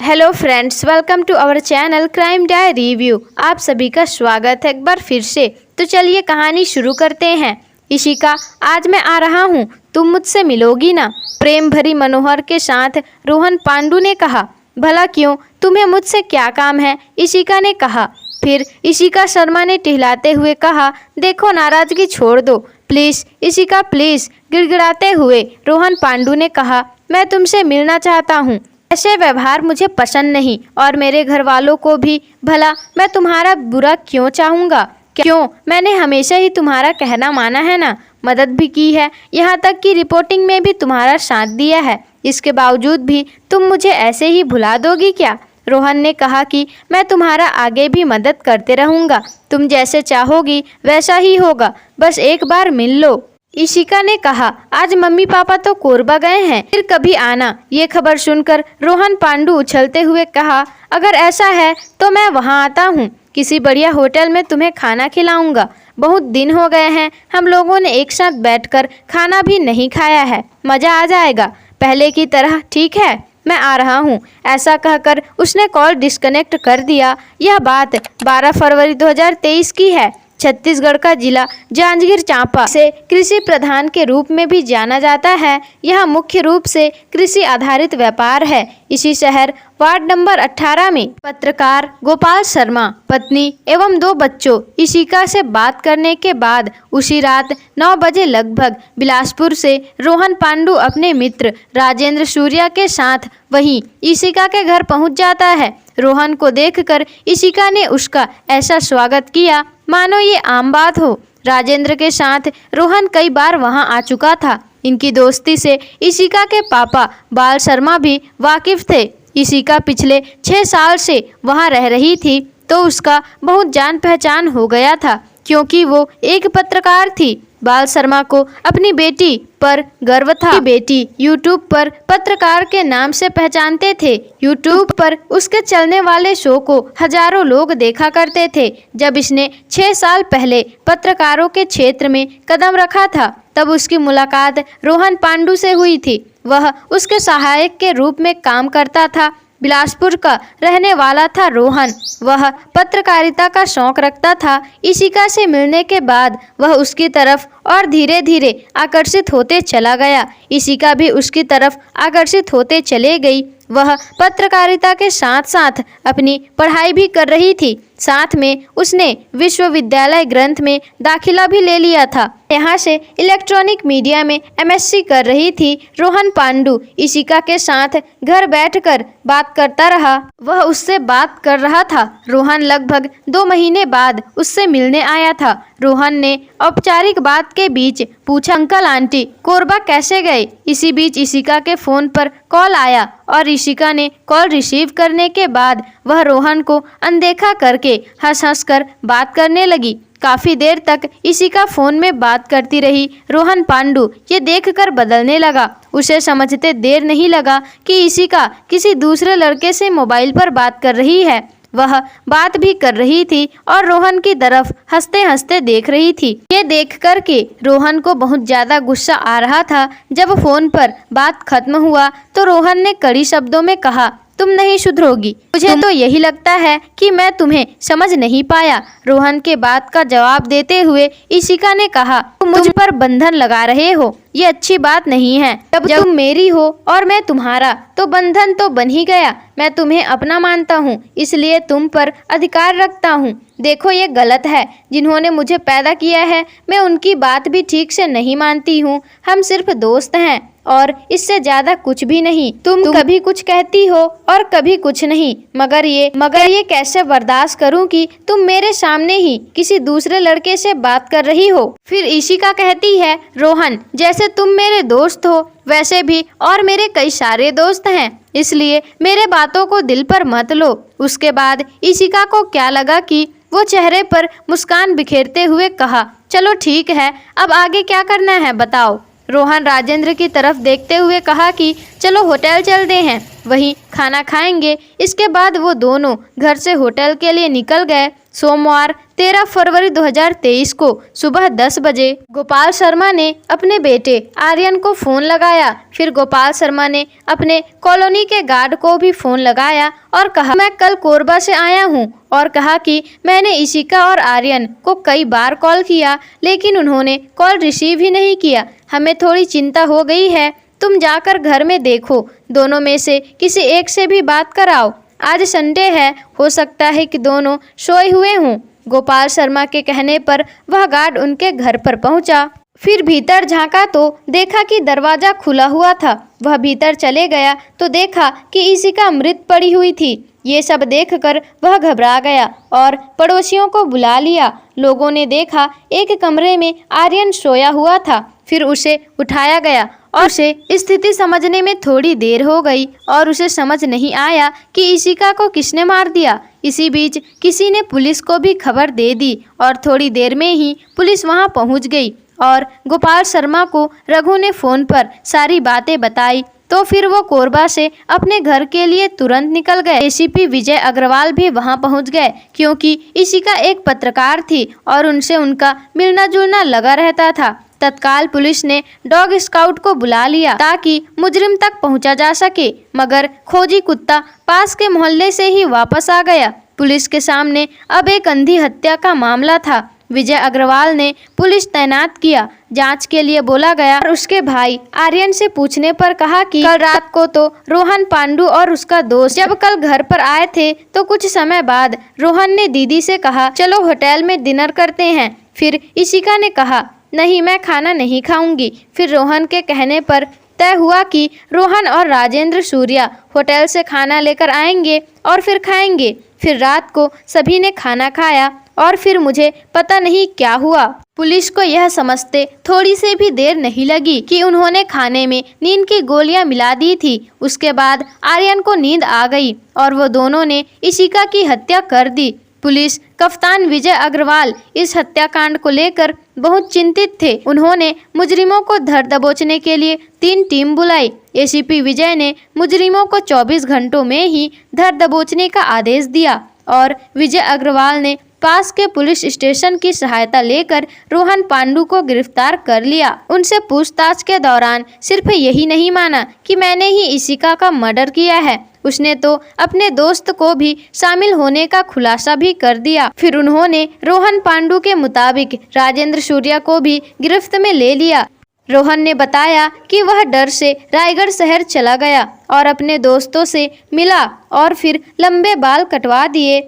Hello friends, welcome to our channel crime diary review. आप सभी का स्वागत है एक बार फिर से। तो चलिए कहानी शुरू करते हैं। इशिका, आज मैं आ रहा हूँ, तुम मुझसे मिलोगी ना? प्रेम भरी मनोहर के साथ रोहन पांडु ने कहा। भला क्यों, तुम्हें मुझसे क्या काम है? इशिका ने कहा। फिर इशिका शर्मा ने टहलाते हुए कहा, देखो नाराजगी छोड़ दो प्लीज़ इशिका प्लीज़। गिड़गिड़ाते हुए रोहन पांडु ने कहा, मैं तुमसे मिलना चाहता हूँ। ऐसे व्यवहार मुझे पसंद नहीं और मेरे घर वालों को भी। भला मैं तुम्हारा बुरा क्यों चाहूँगा? क्यों, मैंने हमेशा ही तुम्हारा कहना माना है ना, मदद भी की है, यहाँ तक कि रिपोर्टिंग में भी तुम्हारा साथ दिया है। इसके बावजूद भी तुम मुझे ऐसे ही भुला दोगी क्या? रोहन ने कहा कि मैं तुम्हारा आगे भी मदद करते रहूँगा, तुम जैसे चाहोगी वैसा ही होगा, बस एक बार मिल लो। इशिका ने कहा, आज मम्मी पापा तो कोरबा गए हैं, फिर कभी आना। ये खबर सुनकर रोहन पांडु उछलते हुए कहा, अगर ऐसा है तो मैं वहाँ आता हूँ, किसी बढ़िया होटल में तुम्हें खाना खिलाऊंगा। बहुत दिन हो गए हैं हम लोगों ने एक साथ बैठकर खाना भी नहीं खाया है, मज़ा आ जाएगा पहले की तरह, ठीक है? मैं आ रहा हूँ। ऐसा कहकर उसने कॉल डिस्कनेक्ट कर दिया। यह बात 12 फरवरी 2023 की है। छत्तीसगढ़ का जिला जांजगीर चांपा से कृषि प्रधान के रूप में भी जाना जाता है। यह मुख्य रूप से कृषि आधारित व्यापार है। इसी शहर वार्ड नंबर 18 में पत्रकार गोपाल शर्मा, पत्नी एवं 2 बच्चों इशिका से बात करने के बाद उसी रात 9 बजे लगभग बिलासपुर से रोहन पांडु अपने मित्र राजेंद्र सूर्या के साथ वहीं इशिका के घर पहुंच जाता है। रोहन को देखकर इशिका ने उसका ऐसा स्वागत किया मानो ये आम बात हो। राजेंद्र के साथ रोहन कई बार वहां आ चुका था। इनकी दोस्ती से इशिका के पापा बाल शर्मा भी वाकिफ थे। इशिका पिछले 6 साल से वहां रह रही थी तो उसका बहुत जान पहचान हो गया था, क्योंकि वो एक पत्रकार थी। बाल शर्मा को अपनी बेटी पर गर्व था। बेटी यूट्यूब पर पत्रकार के नाम से पहचानते थे। यूट्यूब पर उसके चलने वाले शो को हजारों लोग देखा करते थे। जब इसने 6 साल पहले पत्रकारों के क्षेत्र में कदम रखा था तब उसकी मुलाकात रोहन पांडु से हुई थी। वह उसके सहायक के रूप में काम करता था। बिलासपुर का रहने वाला था रोहन। वह पत्रकारिता का शौक रखता था। इशिका से मिलने के बाद वह उसकी तरफ और धीरे धीरे आकर्षित होते चला गया। इशिका भी उसकी तरफ आकर्षित होते चले गई। वह पत्रकारिता के साथ साथ अपनी पढ़ाई भी कर रही थी। साथ में उसने विश्वविद्यालय ग्रंथ में दाखिला भी ले लिया था। यहाँ से इलेक्ट्रॉनिक मीडिया में MSc कर रही थी। रोहन पांडु इशिका के साथ घर बैठकर बात करता रहा। वह उससे बात कर रहा था। रोहन लगभग 2 महीने बाद उससे मिलने आया था। रोहन ने औपचारिक बात के बीच पूछा, अंकल आंटी कोरबा कैसे गए? इसी बीच इशिका के फ़ोन पर कॉल आया और इशिका ने कॉल रिसीव करने के बाद वह रोहन को अनदेखा करके हंस हंस कर बात करने लगी। काफ़ी देर तक इशिका फ़ोन में बात करती रही। रोहन पांडु ये देखकर बदलने लगा। उसे समझते देर नहीं लगा कि इशिका किसी दूसरे लड़के से मोबाइल पर बात कर रही है। वह बात भी कर रही थी और रोहन की तरफ हंसते हंसते देख रही थी। ये देख कर के रोहन को बहुत ज़्यादा गुस्सा आ रहा था। जब फ़ोन पर बात खत्म हुआ तो रोहन ने कड़ी शब्दों में कहा, तुम नहीं सुधरोगी। मुझे तो यही लगता है कि मैं तुम्हें समझ नहीं पाया। रोहन के बात का जवाब देते हुए इशिका ने कहा, तुम मुझ पर बंधन लगा रहे हो, ये अच्छी बात नहीं है। जब तुम मेरी हो और मैं तुम्हारा तो बंधन तो बन ही गया। मैं तुम्हें अपना मानता हूँ, इसलिए तुम पर अधिकार रखता हूँ। देखो ये गलत है। जिन्होंने मुझे पैदा किया है मैं उनकी बात भी ठीक से नहीं मानती हूँ। हम सिर्फ दोस्त हैं और इससे ज्यादा कुछ भी नहीं। तुम कभी कुछ कहती हो और कभी कुछ नहीं, मगर ये कैसे बर्दाश्त करूं कि तुम मेरे सामने ही किसी दूसरे लड़के से बात कर रही हो? फिर इशिका कहती है, रोहन जैसे तुम मेरे दोस्त हो वैसे भी और मेरे कई सारे दोस्त हैं, इसलिए मेरे बातों को दिल पर मत लो। उसके बाद इशिका को क्या लगा कि वो चेहरे पर मुस्कान बिखेरते हुए कहा, चलो ठीक है, अब आगे क्या करना है बताओ? रोहन राजेंद्र की तरफ देखते हुए कहा कि चलो होटल चलते हैं, वहीं खाना खाएंगे। इसके बाद वो दोनों घर से होटल के लिए निकल गए। सोमवार 13 फरवरी 2023 को सुबह 10 बजे गोपाल शर्मा ने अपने बेटे आर्यन को फ़ोन लगाया। फिर गोपाल शर्मा ने अपने कॉलोनी के गार्ड को भी फ़ोन लगाया और कहा, मैं कल कोरबा से आया हूं, और कहा कि मैंने इशिका और आर्यन को कई बार कॉल किया लेकिन उन्होंने कॉल रिसीव ही नहीं किया। हमें थोड़ी चिंता हो गई है, तुम जाकर घर में देखो, दोनों में से किसी एक से भी बात कराओ। आज संडे है, हो सकता है कि दोनों सोए हुए हों। गोपाल शर्मा के कहने पर वह गार्ड उनके घर पर पहुंचा। फिर भीतर झांका तो देखा कि दरवाज़ा खुला हुआ था। वह भीतर चले गया तो देखा कि इशिका मृत पड़ी हुई थी। ये सब देखकर वह घबरा गया और पड़ोसियों को बुला लिया। लोगों ने देखा एक कमरे में आर्यन सोया हुआ था। फिर उसे उठाया गया और उसे स्थिति समझने में थोड़ी देर हो गई और उसे समझ नहीं आया कि इशिका को किसने मार दिया। इसी बीच किसी ने पुलिस को भी खबर दे दी और थोड़ी देर में ही पुलिस वहां पहुंच गई और गोपाल शर्मा को रघु ने फ़ोन पर सारी बातें बताई। तो फिर वो कोरबा से अपने घर के लिए तुरंत निकल गए। एसीपी विजय अग्रवाल भी वहां पहुंच गए क्योंकि इशिका एक पत्रकार थी और उनसे उनका मिलना जुलना लगा रहता था। तत्काल पुलिस ने डॉग स्काउट को बुला लिया ताकि मुजरिम तक पहुंचा जा सके, मगर खोजी कुत्ता पास के मोहल्ले से ही वापस आ गया। पुलिस के सामने अब एक अंधी हत्या का मामला था। विजय अग्रवाल ने पुलिस तैनात किया। जांच के लिए बोला गया और उसके भाई आर्यन से पूछने पर कहा कि कल रात को तो रोहन पांडु और उसका दोस्त जब कल घर पर आए थे तो कुछ समय बाद रोहन ने दीदी से कहा, चलो होटल में डिनर करते हैं। फिर इशिका ने कहा, नहीं, मैं खाना नहीं खाऊंगी। फिर रोहन के कहने पर तय हुआ कि रोहन और राजेंद्र सूर्या होटल से खाना लेकर आएंगे और फिर खाएंगे। फिर रात को सभी ने खाना खाया और फिर मुझे पता नहीं क्या हुआ। पुलिस को यह समझते थोड़ी सी भी देर नहीं लगी कि उन्होंने खाने में नींद की गोलियां मिला दी थी। उसके बाद आर्यन को नींद आ गई और वो दोनों ने इशिका की हत्या कर दी। पुलिस कप्तान विजय अग्रवाल इस हत्याकांड को लेकर बहुत चिंतित थे। उन्होंने मुजरिमों को धर दबोचने के लिए 3 टीम बुलाई। एसीपी विजय ने मुजरिमों को 24 घंटों में ही धर दबोचने का आदेश दिया और विजय अग्रवाल ने पास के पुलिस स्टेशन की सहायता लेकर रोहन पांडु को गिरफ्तार कर लिया। उनसे पूछताछ के दौरान सिर्फ यही नहीं माना कि मैंने ही इशिका का मर्डर किया है, उसने तो अपने दोस्त को भी शामिल होने का खुलासा भी कर दिया। फिर उन्होंने रोहन पांडु के मुताबिक राजेंद्र सूर्या को भी गिरफ्त में ले लिया। रोहन ने बताया कि वह डर से रायगढ़ शहर चला गया और अपने दोस्तों से मिला और फिर लंबे बाल कटवा दिए।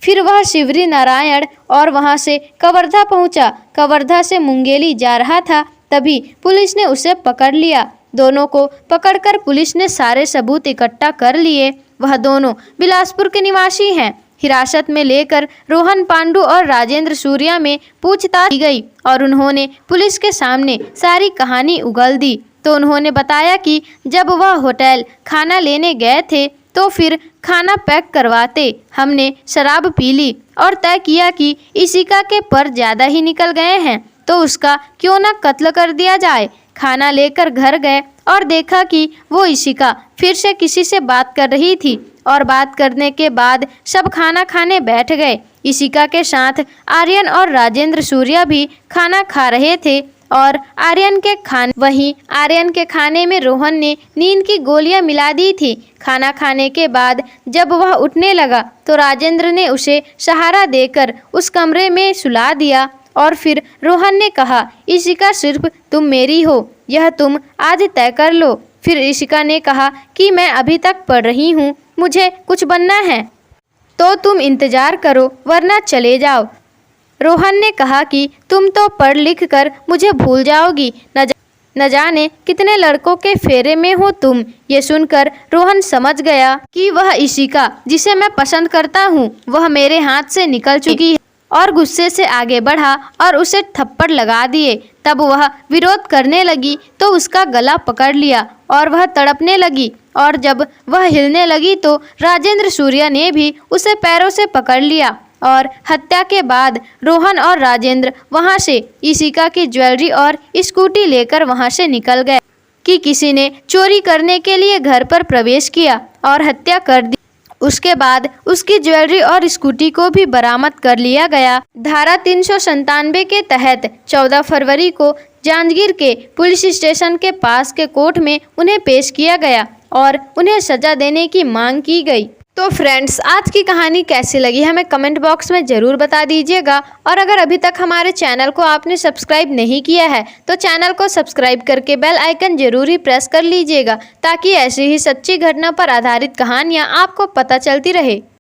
फिर वह शिवरी नारायण और वहां से कवर्धा पहुंचा। कवर्धा से मुंगेली जा रहा था, तभी पुलिस ने उसे पकड़ लिया। दोनों को पकड़कर पुलिस ने सारे सबूत इकट्ठा कर लिए। वह दोनों बिलासपुर के निवासी हैं। हिरासत में लेकर रोहन पांडु और राजेंद्र सूर्या में पूछताछ की गई और उन्होंने पुलिस के सामने सारी कहानी उगल दी। तो उन्होंने बताया कि जब वह होटल खाना लेने गए थे तो फिर खाना पैक करवाते हमने शराब पी ली और तय किया कि इशिका के पर ज़्यादा ही निकल गए हैं तो उसका क्यों ना कत्ल कर दिया जाए। खाना लेकर घर गए और देखा कि वो इशिका फिर से किसी से बात कर रही थी और बात करने के बाद सब खाना खाने बैठ गए। इशिका के साथ आर्यन और राजेंद्र सूर्या भी खाना खा रहे थे और आर्यन के खाने में रोहन ने नींद की गोलियां मिला दी थी। खाना खाने के बाद जब वह उठने लगा तो राजेंद्र ने उसे सहारा देकर उस कमरे में सुला दिया और फिर रोहन ने कहा, इशिका सिर्फ तुम मेरी हो, यह तुम आज तय कर लो। फिर इशिका ने कहा कि मैं अभी तक पढ़ रही हूँ, मुझे कुछ बनना है तो तुम इंतज़ार करो वरना चले जाओ। रोहन ने कहा कि तुम तो पढ़ लिख कर मुझे भूल जाओगी, न जाने कितने लड़कों के फेरे में हो तुम। ये सुनकर रोहन समझ गया कि वह इशिका जिसे मैं पसंद करता हूँ वह मेरे हाथ से निकल चुकी है और गुस्से से आगे बढ़ा और उसे थप्पड़ लगा दिए। तब वह विरोध करने लगी तो उसका गला पकड़ लिया और वह तड़पने लगी और जब वह हिलने लगी तो राजेंद्र सूर्या ने भी उसे पैरों से पकड़ लिया और हत्या के बाद रोहन और राजेंद्र वहां से इशिका की ज्वेलरी और स्कूटी लेकर वहां से निकल गए। कि किसी ने चोरी करने के लिए घर पर प्रवेश किया और हत्या कर दी। उसके बाद उसकी ज्वेलरी और स्कूटी को भी बरामद कर लिया गया। धारा 397 के तहत 14 फरवरी को जांजगीर के पुलिस स्टेशन के पास के कोर्ट में उन्हें पेश किया गया और उन्हें सजा देने की मांग की गई। तो फ्रेंड्स, आज की कहानी कैसी लगी हमें कमेंट बॉक्स में ज़रूर बता दीजिएगा। और अगर अभी तक हमारे चैनल को आपने सब्सक्राइब नहीं किया है तो चैनल को सब्सक्राइब करके बेल आइकन जरूर ही प्रेस कर लीजिएगा, ताकि ऐसी ही सच्ची घटना पर आधारित कहानियाँ आपको पता चलती रहे।